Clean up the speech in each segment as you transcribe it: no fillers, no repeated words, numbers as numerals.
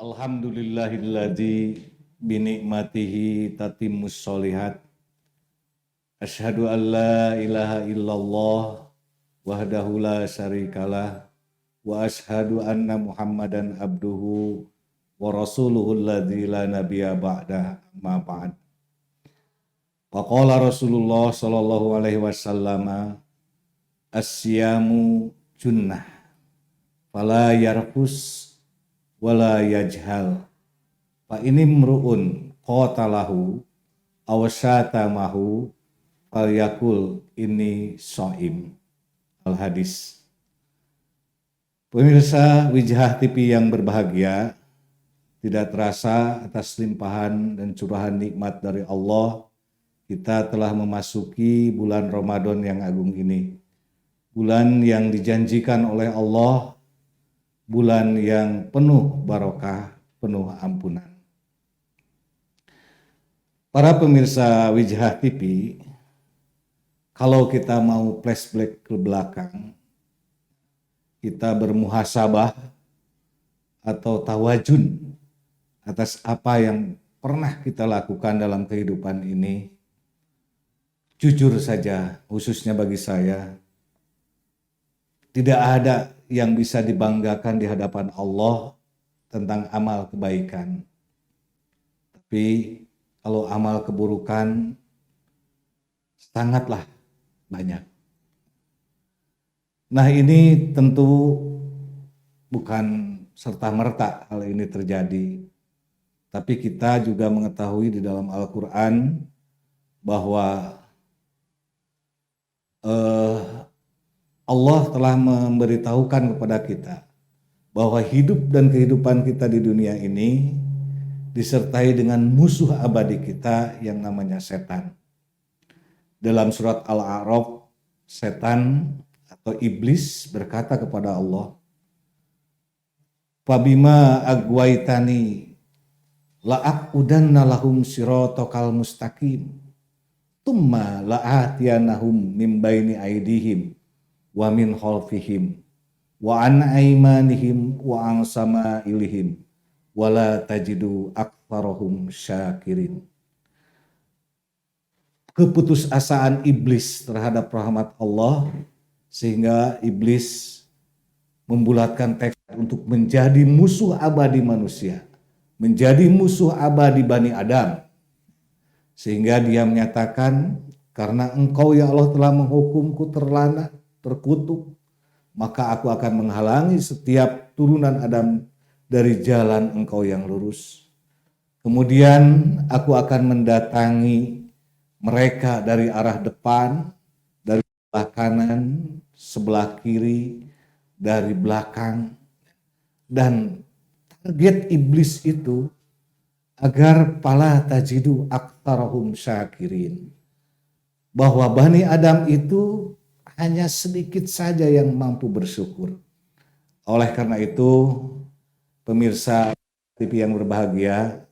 Alhamdulillahilladzi binikmatihi tatimmus sholihat. Asyhadu an la ilaha illallah wahdahu la syarikalah wa asyhadu anna Muhammadan abduhu wa rasuluhu alladzi la nabiyya ba'dah ma ba'd. Faqala Rasulullah sallallahu alaihi wasallam as-siyamu junnah fala yarfus wala yajhal fa ini mru'un qatalahu aw syatamahu fal yakul ini shaim. Al hadis. Pemirsa Wijah TV yang berbahagia, tidak terasa atas limpahan dan curahan nikmat dari Allah, kita telah memasuki bulan Ramadan yang agung ini. Bulan yang dijanjikan oleh Allah, bulan yang penuh barokah, penuh ampunan. Para pemirsa Wijah TV, kalau kita mau flashback ke belakang, kita bermuhasabah atau tawajun atas apa yang pernah kita lakukan dalam kehidupan ini, jujur saja, khususnya bagi saya, tidak ada yang bisa dibanggakan di hadapan Allah tentang amal kebaikan. Tapi kalau amal keburukan sangatlah banyak. Nah, ini tentu bukan serta-merta hal ini terjadi. Tapi kita juga mengetahui di dalam Al-Quran bahwa Allah telah memberitahukan kepada kita bahwa hidup dan kehidupan kita di dunia ini disertai dengan musuh abadi kita yang namanya setan. Dalam surat Al-A'raf, setan atau iblis berkata kepada Allah, "Fabima agwaitani la'aqudanna lahum siratakal mustaqim, tsumma la'atiyanahum min baini aydihim wa min khalfihim wa an aymanihim wa an samailihim wa la tajidu aktsarahum syakirin." Keputusasaan iblis terhadap rahmat Allah sehingga iblis membulatkan tekad untuk menjadi musuh abadi manusia, menjadi musuh abadi Bani Adam, sehingga dia menyatakan, karena engkau ya Allah telah menghukumku terlana, terkutuk, maka aku akan menghalangi setiap turunan Adam dari jalan engkau yang lurus. Kemudian aku akan mendatangi mereka dari arah depan, dari sebelah kanan, sebelah kiri, dari belakang. Dan target iblis itu agar pala tajidu aktsarahum syakirin. Bahwa Bani Adam itu hanya sedikit saja yang mampu bersyukur. Oleh karena itu, pemirsa TV yang berbahagia,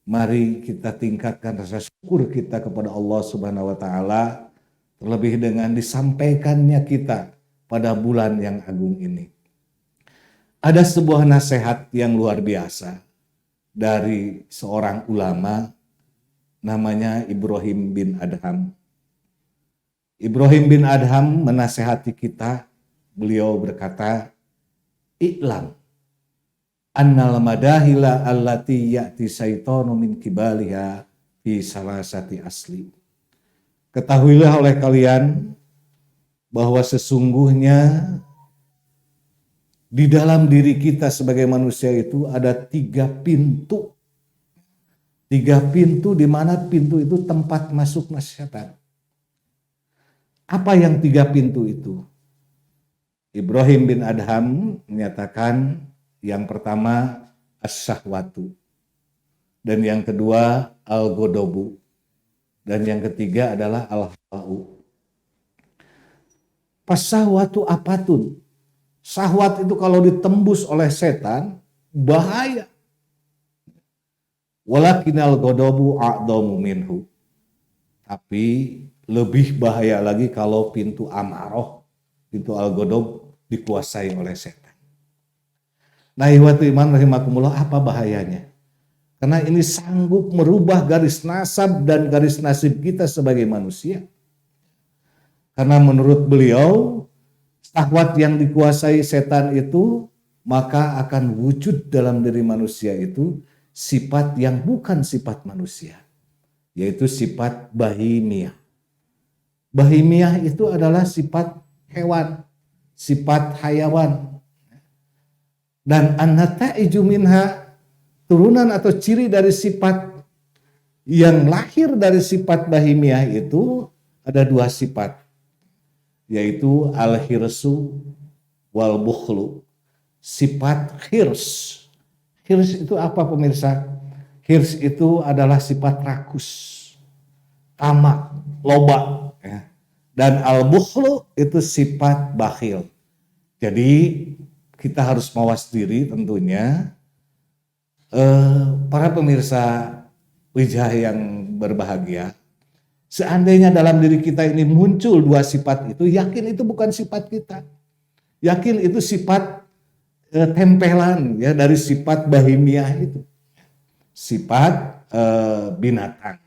mari kita tingkatkan rasa syukur kita kepada Allah Subhanahu wa taala, terlebih dengan disampaikannya kita pada bulan yang agung ini. Ada sebuah nasihat yang luar biasa dari seorang ulama namanya Ibrahim bin Adham. Ibrahim bin Adham menasehati kita. Beliau berkata, "I'lam annal madahila allati ya'ti syaitanu min kibaliha fi salasati asli." Ketahuilah oleh kalian bahwa sesungguhnya di dalam diri kita sebagai manusia itu ada 3 pintu. 3 pintu di mana pintu itu tempat masuk setan. Apa yang 3 pintu itu? Ibrahim bin Adham menyatakan yang pertama as-syahwatu, dan yang kedua al-godobu, dan yang ketiga adalah al-hawa'u. Pas-syahwatu apatun? Syahwat itu kalau ditembus oleh setan bahaya. Walakinal godobu a'dhamu minhu. Tapi lebih bahaya lagi kalau pintu amaroh, pintu al-godob dikuasai oleh setan. Nah, ihwatu iman rahimakumullah, apa bahayanya? Karena ini sanggup merubah garis nasab dan garis nasib kita sebagai manusia. Karena menurut beliau, syahwat yang dikuasai setan itu maka akan wujud dalam diri manusia itu sifat yang bukan sifat manusia, yaitu sifat bahimiyah. Bahimiyah itu adalah sifat hewan, sifat hayawan. Dan an-nata'iju minha, turunan atau ciri dari sifat yang lahir dari sifat bahimiyah itu ada dua sifat, yaitu al-hirsu wal bukhlu. Sifat hirs. Hirs itu apa pemirsa? Hirs itu adalah sifat rakus, tamak, loba. Ya. Dan al-bukhlu itu sifat bakhil. Jadi kita harus mawas diri tentunya. Para pemirsa Wijah yang berbahagia, seandainya dalam diri kita ini muncul dua sifat itu, yakin itu bukan sifat kita. Yakin itu sifat tempelan ya dari sifat bahimiyah itu. Sifat binatang.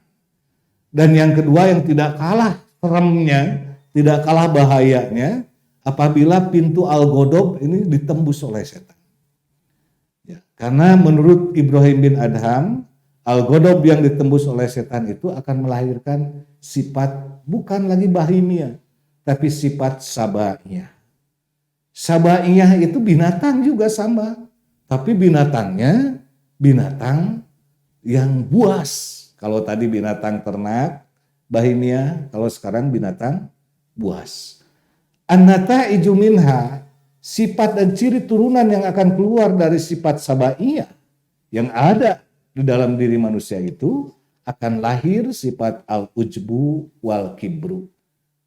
Dan yang kedua yang tidak kalah seremnya, tidak kalah bahayanya, apabila pintu al-ghadab ini ditembus oleh setan. Ya, karena menurut Ibrahim bin Adham, al-ghadab yang ditembus oleh setan itu akan melahirkan sifat bukan lagi bahimiyah, tapi sifat sabaiyah. Sabaiyah itu binatang juga sama, tapi binatangnya binatang yang buas. Kalau tadi binatang ternak, bahimiyah, kalau sekarang binatang buas. An-nata'iju minha, sifat dan ciri turunan yang akan keluar dari sifat sabaiyah yang ada di dalam diri manusia itu akan lahir sifat al-ujbu wal kibru.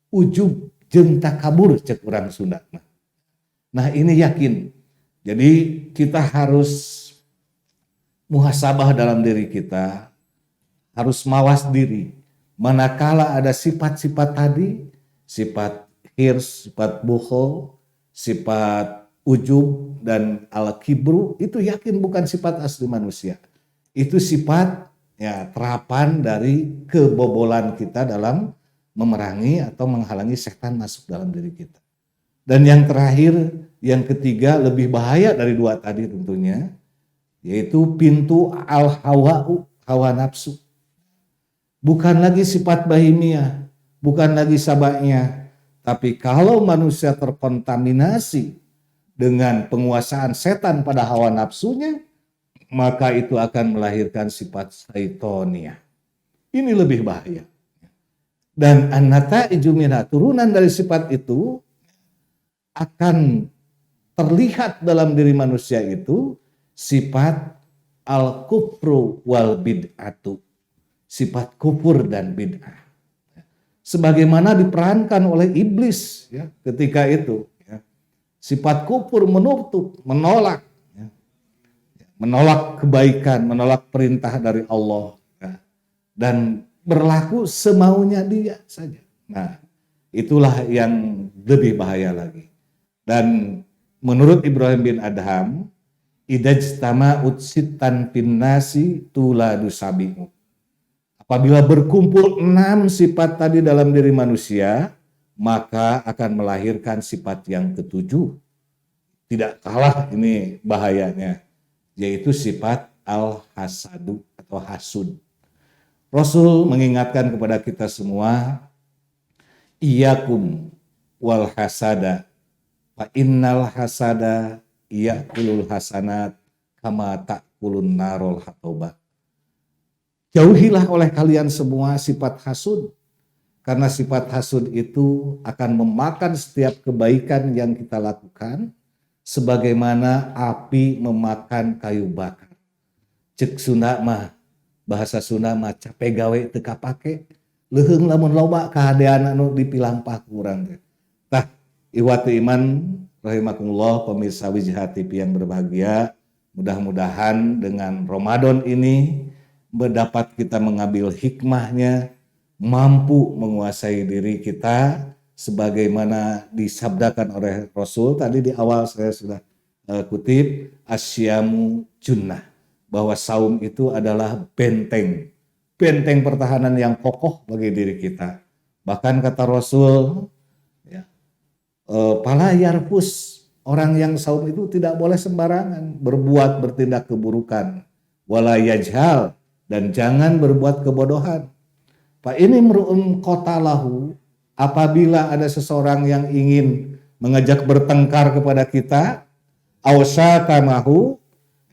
Ujub jeung takabur cek urang Sunda. Nah, ini yakin. Jadi kita harus muhasabah dalam diri kita, harus mawas diri. Manakala ada sifat-sifat tadi, sifat hirs, sifat bukhul, sifat ujub dan al-kibru, itu yakin bukan sifat asli manusia. Itu sifat ya terapan dari kebobolan kita dalam memerangi atau menghalangi setan masuk dalam diri kita. Dan yang terakhir, yang ketiga lebih bahaya dari dua tadi tentunya, yaitu pintu al-hawa'u, hawa nafsu. Bukan lagi sifat bahimiyah, bukan lagi sabaiyah, tapi kalau manusia terkontaminasi dengan penguasaan setan pada hawa nafsunya, maka itu akan melahirkan sifat syaitoniyah. Ini lebih bahaya. Dan an-nata'iju minha, turunan dari sifat itu akan terlihat dalam diri manusia itu sifat al-kufru wal bid'atu, sifat kufur dan bid'ah. Sebagaimana diperankan oleh iblis ya, ketika itu. Ya. Sifat kufur menutup, menolak. Ya. Menolak kebaikan, menolak perintah dari Allah. Ya. Dan berlaku semaunya dia saja. Nah, itulah yang lebih bahaya lagi. Dan menurut Ibrahim bin Adham, idajtama utsitan pinnasi tuladu sabi'u. Apabila berkumpul 6 sifat tadi dalam diri manusia, maka akan melahirkan sifat yang ketujuh. Tidak kalah ini bahayanya, yaitu sifat al-hasadu atau hasud. Rasul mengingatkan kepada kita semua, iyyakum wal hasada, fa innal hasada ya'kulul hasanat kama ta'kulun narul hatoba. Jauhilah oleh kalian semua sifat hasud, karena sifat hasud itu akan memakan setiap kebaikan yang kita lakukan sebagaimana api memakan kayu bakar. Cek Sunda mah, bahasa Sunda mah capek gawe teu kapake, leuheung lamun loba kahadean anu dipilampah ku urang teh. Tah, ihwatu iman rahimakumullah, pemirsa Wijah TV yang berbahagia, mudah-mudahan dengan Ramadan ini mendapat kita mengambil hikmahnya, mampu menguasai diri kita sebagaimana disabdakan oleh Rasul. Tadi di awal saya sudah kutip asyamu junnah, bahwa saum itu adalah benteng pertahanan yang kokoh bagi diri kita. Bahkan kata Rasul, ya, pala yarfus, orang yang saum itu tidak boleh sembarangan bertindak keburukan, wala yajhal, dan jangan berbuat kebodohan. Fa ini mru'un qatalahu, apabila ada seseorang yang ingin mengajak bertengkar kepada kita, awsakamahu,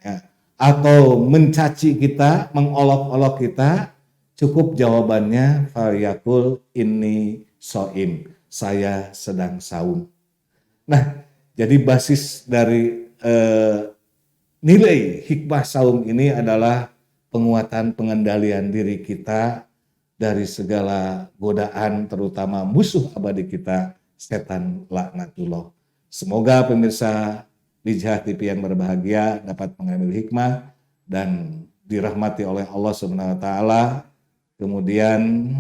ya, atau mencaci kita, mengolok-olok kita, cukup jawabannya fayaqul inni shaim, saya sedang saum. Nah, jadi basis dari nilai hikmah saum ini adalah penguatan pengendalian diri kita dari segala godaan, terutama musuh abadi kita, setan laknatullah. Semoga pemirsa Wijah TV yang berbahagia dapat mengambil hikmah dan dirahmati oleh Allah Subhanahu wa taala. Kemudian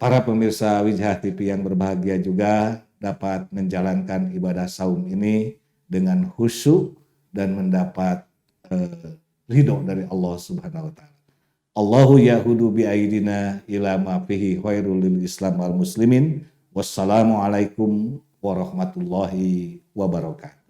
para pemirsa Wijah TV yang berbahagia juga dapat menjalankan ibadah saum ini dengan khusyuk dan mendapat ridho dari Allah Subhanahu wa taala. Allahu yahudu bi aidina ila ma fihi khairul lil Islam wal muslimin. Wassalamualaikum warahmatullahi wabarakatuh.